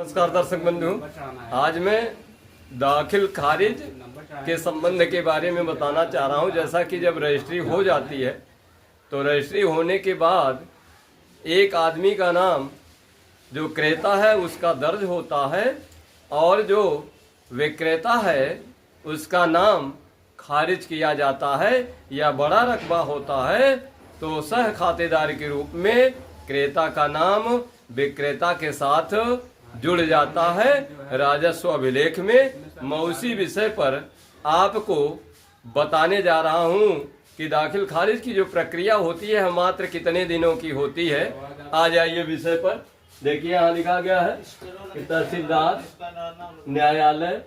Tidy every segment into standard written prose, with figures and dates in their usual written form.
नमस्कार दर्शक बंधु, आज मैं दाखिल खारिज के संबंध के बारे में बताना चाह रहा हूं। जैसा कि जब रजिस्ट्री हो जाती है तो रजिस्ट्री होने के बाद एक आदमी का नाम जो क्रेता है उसका दर्ज होता है और जो विक्रेता है उसका नाम खारिज किया जाता है या बड़ा रकबा होता है तो सह खातेदार के रूप में क्रेता का नाम विक्रेता के साथ जुड़ जाता है। राजस्व अभिलेख में मैं उसी विषय पर आपको बताने जा रहा हूं कि दाखिल खारिज की जो प्रक्रिया होती है मात्र कितने दिनों की होती है। आ जाइए विषय पर। देखिए यहाँ लिखा गया है कि तहसीलदार न्यायालय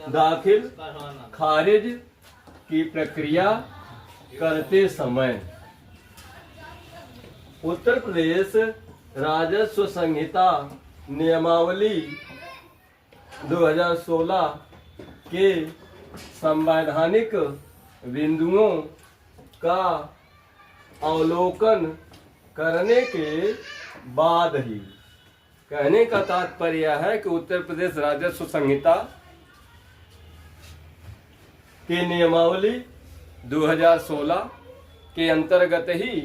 दाखिल खारिज की प्रक्रिया करते समय उत्तर प्रदेश राजस्व संहिता नियमावली 2016 के संवैधानिक बिंदुओं का अवलोकन करने के बाद ही, कहने का तात्पर्य है कि उत्तर प्रदेश राजस्व संहिता के नियमावली 2016 के अंतर्गत ही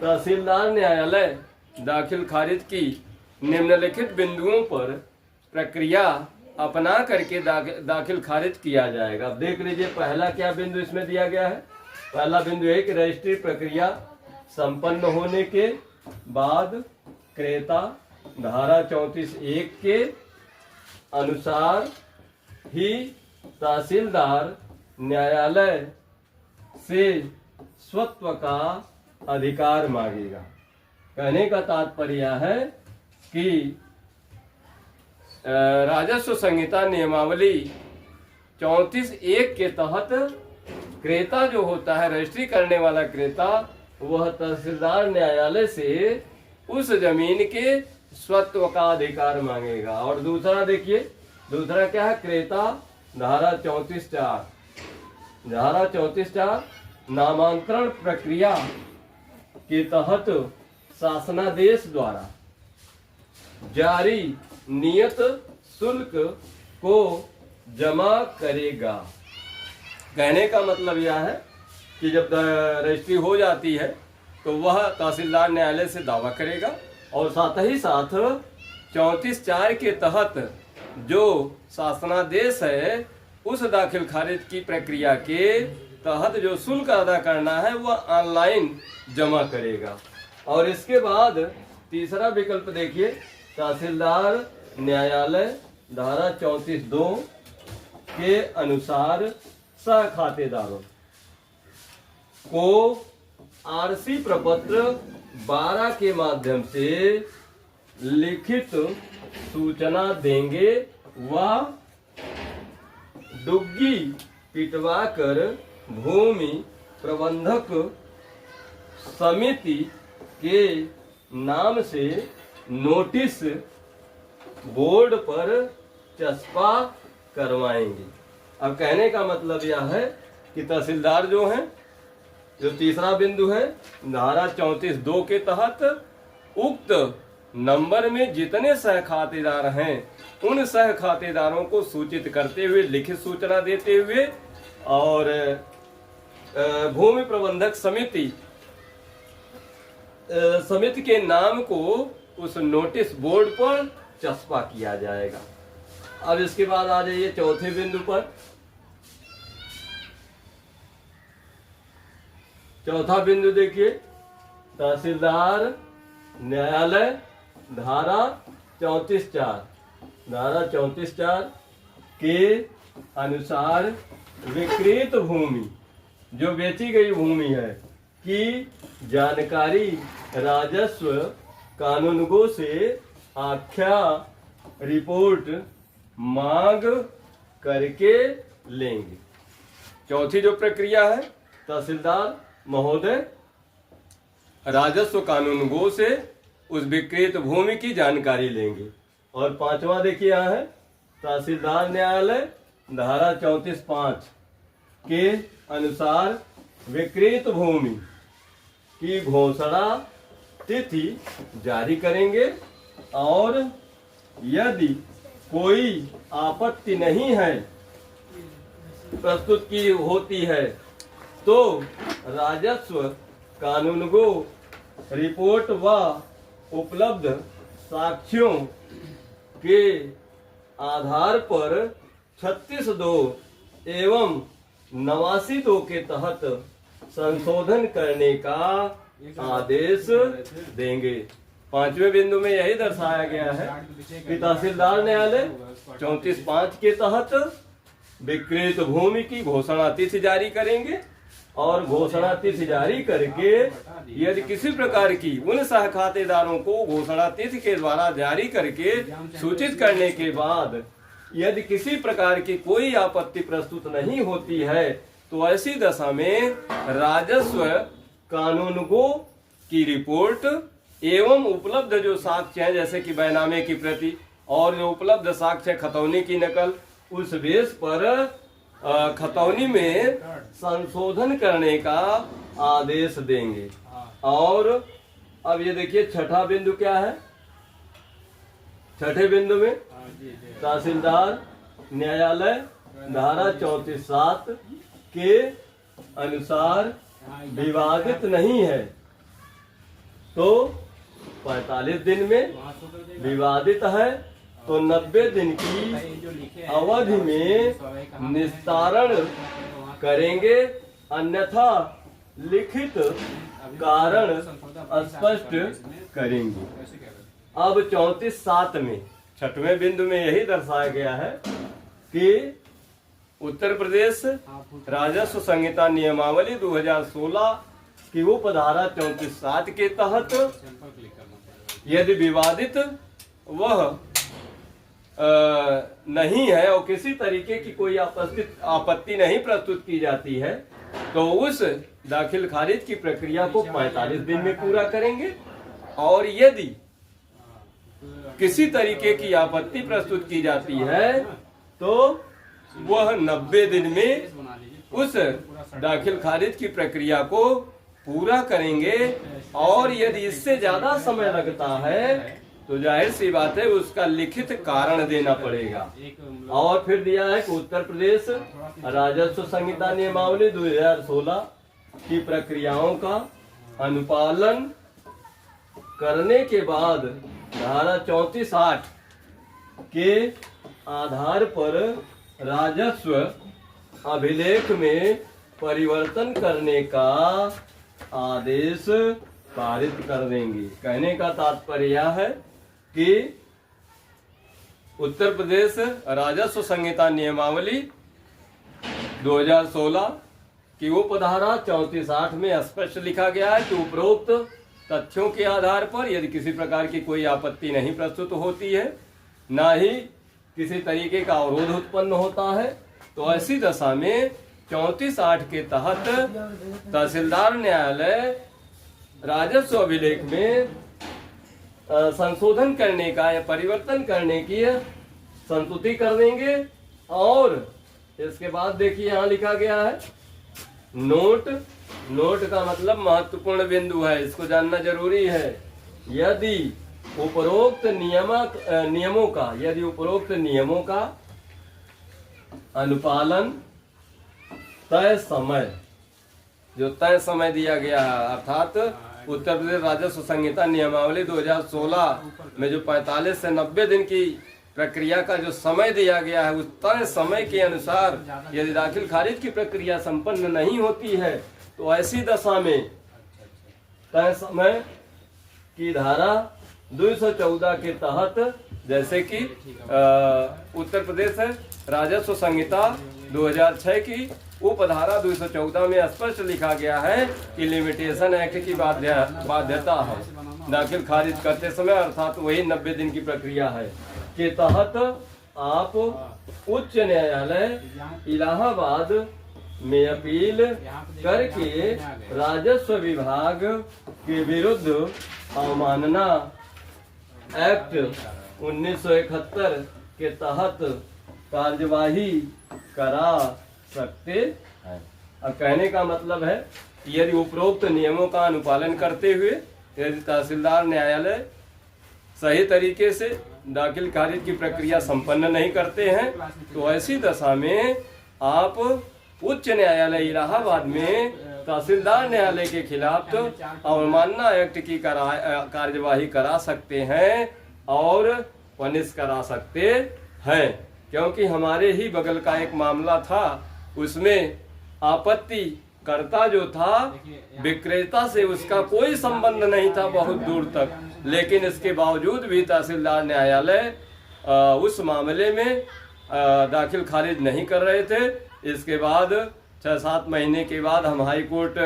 तहसीलदार न्यायालय दाखिल खारिज की निम्नलिखित बिंदुओं पर प्रक्रिया अपना करके दाखिल खारिज किया जाएगा। देख लीजिए पहला क्या बिंदु इसमें दिया गया है। पहला बिंदु है कि रजिस्ट्री प्रक्रिया संपन्न होने के बाद क्रेता धारा 34(1) के अनुसार ही तहसीलदार न्यायालय से स्वत्व का अधिकार मांगेगा। कहने का तात्पर्य है कि राजस्व संहिता नियमावली 34(1) के तहत क्रेता जो होता है, रजिस्ट्री करने वाला क्रेता, वह तहसीलदार न्यायालय से उस जमीन के स्वत्व का अधिकार मांगेगा। और दूसरा देखिए, दूसरा क्या है, क्रेता धारा 34(4) धारा 34(4) नामांतरण प्रक्रिया के तहत शासनादेश द्वारा जारी नियत शुल्क को जमा करेगा। कहने का मतलब यह है कि जब रजिस्ट्री हो जाती है तो वह तहसीलदार न्यायालय से दावा करेगा और साथ ही साथ 34(4) के तहत जो शासनादेश है उस दाखिल खारिज की प्रक्रिया के तहत जो शुल्क अदा करना है वह ऑनलाइन जमा करेगा। और इसके बाद तीसरा विकल्प देखिए, तहसीलदार न्यायालय धारा 34(2) के अनुसार सह खातेदारों को आरसी प्रपत्र 12 के माध्यम से लिखित सूचना देंगे व डुग्गी पिटवा कर भूमि प्रबंधक समिति के नाम से नोटिस बोर्ड पर चस्पा करवाएंगे। अब कहने का मतलब यह है कि तहसीलदार जो हैं, जो तीसरा बिंदु है, धारा 34(2) के तहत उक्त नंबर में जितने सह खातेदार हैं उन सह खातेदारों को सूचित करते हुए, लिखित सूचना देते हुए और भूमि प्रबंधक समिति के नाम को उस नोटिस बोर्ड पर चस्पा किया जाएगा। अब इसके बाद आ जाइए चौथे बिंदु पर। चौथा बिंदु देखिए, तहसीलदार न्यायालय धारा 34(4) के अनुसार विक्रीत भूमि, जो बेची गई भूमि है, की जानकारी राजस्व कानूनगो से आख्या रिपोर्ट मांग करके लेंगे। चौथी जो प्रक्रिया है, तहसीलदार महोदय राजस्व कानूनगो से उस विक्रीत भूमि की जानकारी लेंगे। और पांचवा देखिए यहाँ है, तहसीलदार न्यायालय धारा 34(5) के अनुसार विक्रीत भूमि की घोषणा तिथि जारी करेंगे और यदि कोई आपत्ति नहीं है प्रस्तुत की होती है तो राजस्व कानून को रिपोर्ट व उपलब्ध साक्ष्यों के आधार पर 36(2) एवं 89(2) के तहत संशोधन करने का आदेश देंगे। पांचवें बिंदु में यही दर्शाया गया है कि तहसीलदार न्यायालय 34(5) के तहत विकृत भूमि की घोषणा तिथि जारी करेंगे और घोषणा तिथि जारी करके यदि किसी प्रकार की उन सह खातेदारों को घोषणा तिथि के द्वारा जारी करके सूचित करने के बाद यदि किसी प्रकार की कोई आपत्ति प्रस्तुत नहीं होती है तो ऐसी दशा में राजस्व कानून को की रिपोर्ट एवं उपलब्ध जो साक्ष्य हैं जैसे कि बैनामे की प्रति और जो उपलब्ध साक्ष्य खतौनी की नकल उस बेस पर खतौनी में संशोधन करने का आदेश देंगे। और अब ये देखिए छठा बिंदु क्या है। छठे बिंदु में तहसीलदार न्यायालय धारा 34(7) के अनुसार विवादित नहीं है तो 45 दिन में, विवादित है तो 90 दिन की अवधि में निस्तारण करेंगे, अन्यथा लिखित कारण स्पष्ट करेंगे। अब 34(7) में छठवें बिंदु में यही दर्शाया गया है कि उत्तर प्रदेश राजस्व संहिता नियमावली 2016 की उपधारा 34(7) के तहत यदि विवादित वह नहीं है और किसी तरीके की कोई आपत्ति नहीं प्रस्तुत की जाती है तो उस दाखिल खारिज की प्रक्रिया को 45 दिन में पूरा करेंगे। और यदि किसी तरीके की आपत्ति प्रस्तुत की जाती है तो वह 90 दिन में उस दाखिल खारिज की प्रक्रिया को पूरा करेंगे। और यदि इससे ज्यादा समय लगता है तो जाहिर सी बात है उसका लिखित कारण देना पड़ेगा। और फिर दिया है कि उत्तर प्रदेश राजस्व संहिता नियमावली 2016 की प्रक्रियाओं का अनुपालन करने के बाद धारा 34(8) के आधार पर राजस्व अभिलेख में परिवर्तन करने का आदेश पारित कर देंगे। कहने का तात्पर्य यह है कि उत्तर प्रदेश राजस्व संहिता नियमावली 2016 की उपधारा 34(8) में स्पष्ट लिखा गया है कि उपरोक्त तथ्यों के आधार पर यदि किसी प्रकार की कोई आपत्ति नहीं प्रस्तुत होती है, ना ही किसी तरीके का अवरोध उत्पन्न होता है, तो ऐसी दशा में 34(8) के तहत तहसीलदार न्यायालय राजस्व अभिलेख में संशोधन करने का या परिवर्तन करने की संस्तुति कर देंगे। और इसके बाद देखिए यहाँ लिखा गया है नोट। नोट का मतलब महत्वपूर्ण बिंदु है, इसको जानना जरूरी है। यदि उपरोक्त नियमों का अनुपालन तय समय दिया गया है, अर्थात उत्तर प्रदेश राजस्व संहिता नियमावली 2016 में जो 45 से 90 दिन की प्रक्रिया का जो समय दिया गया है उस तय समय के अनुसार यदि दाखिल खारिज की प्रक्रिया संपन्न नहीं होती है तो ऐसी दशा में तय समय की धारा 214 के तहत, जैसे कि उत्तर प्रदेश राजस्व संहिता 2006 की उपधारा 214 में स्पष्ट लिखा गया है कि लिमिटेशन एक्ट की बाध्यता है दाखिल खारिज करते समय, अर्थात वही 90 दिन की प्रक्रिया है के तहत आप उच्च न्यायालय इलाहाबाद में अपील करके राजस्व विभाग के विरुद्ध अवमानना एक्ट 1971 के तहत कार्यवाही करा सकते हैं। अब कहने का मतलब है कि यदि उपरोक्त नियमों का अनुपालन करते हुए यदि तहसीलदार न्यायालय सही तरीके से दाखिल खारिज की प्रक्रिया संपन्न नहीं करते हैं, तो ऐसी दशा में आप उच्च न्यायालय इलाहाबाद में तहसीलदार न्यायालय के खिलाफ तो अवमानना एक्ट की कार्यवाही करा सकते हैं और पनिश करा सकते हैं। क्योंकि हमारे ही बगल का एक मामला था, उसमें आपत्ति कर्ता जो था विक्रेता से उसका कोई संबंध नहीं था बहुत दूर तक, लेकिन इसके बावजूद भी तहसीलदार न्यायालय उस मामले में दाखिल खारिज नहीं कर रहे थे। इसके बाद 6-7 महीने के बाद हम हाई कोर्ट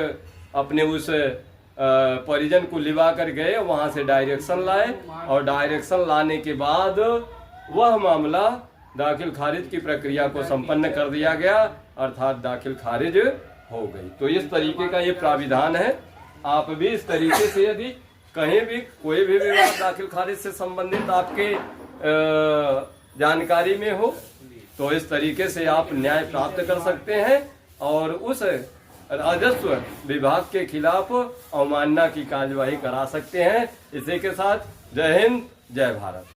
अपने उस परिजन को लिवा कर गए, वहां से डायरेक्शन लाए और डायरेक्शन लाने के बाद वह मामला दाखिल खारिज की प्रक्रिया को संपन्न कर दिया गया, अर्थात दाखिल खारिज हो गई। तो इस तरीके का ये प्राविधान है। आप भी इस तरीके से यदि कहीं भी कोई भी विवाद दाखिल खारिज से संबंधित आपके जानकारी में हो, तो इस तरीके से आप न्याय प्राप्त कर सकते हैं और उस राजस्व विभाग के खिलाफ अवमानना की कार्यवाही करा सकते हैं। इसी के साथ जय हिंद, जय भारत।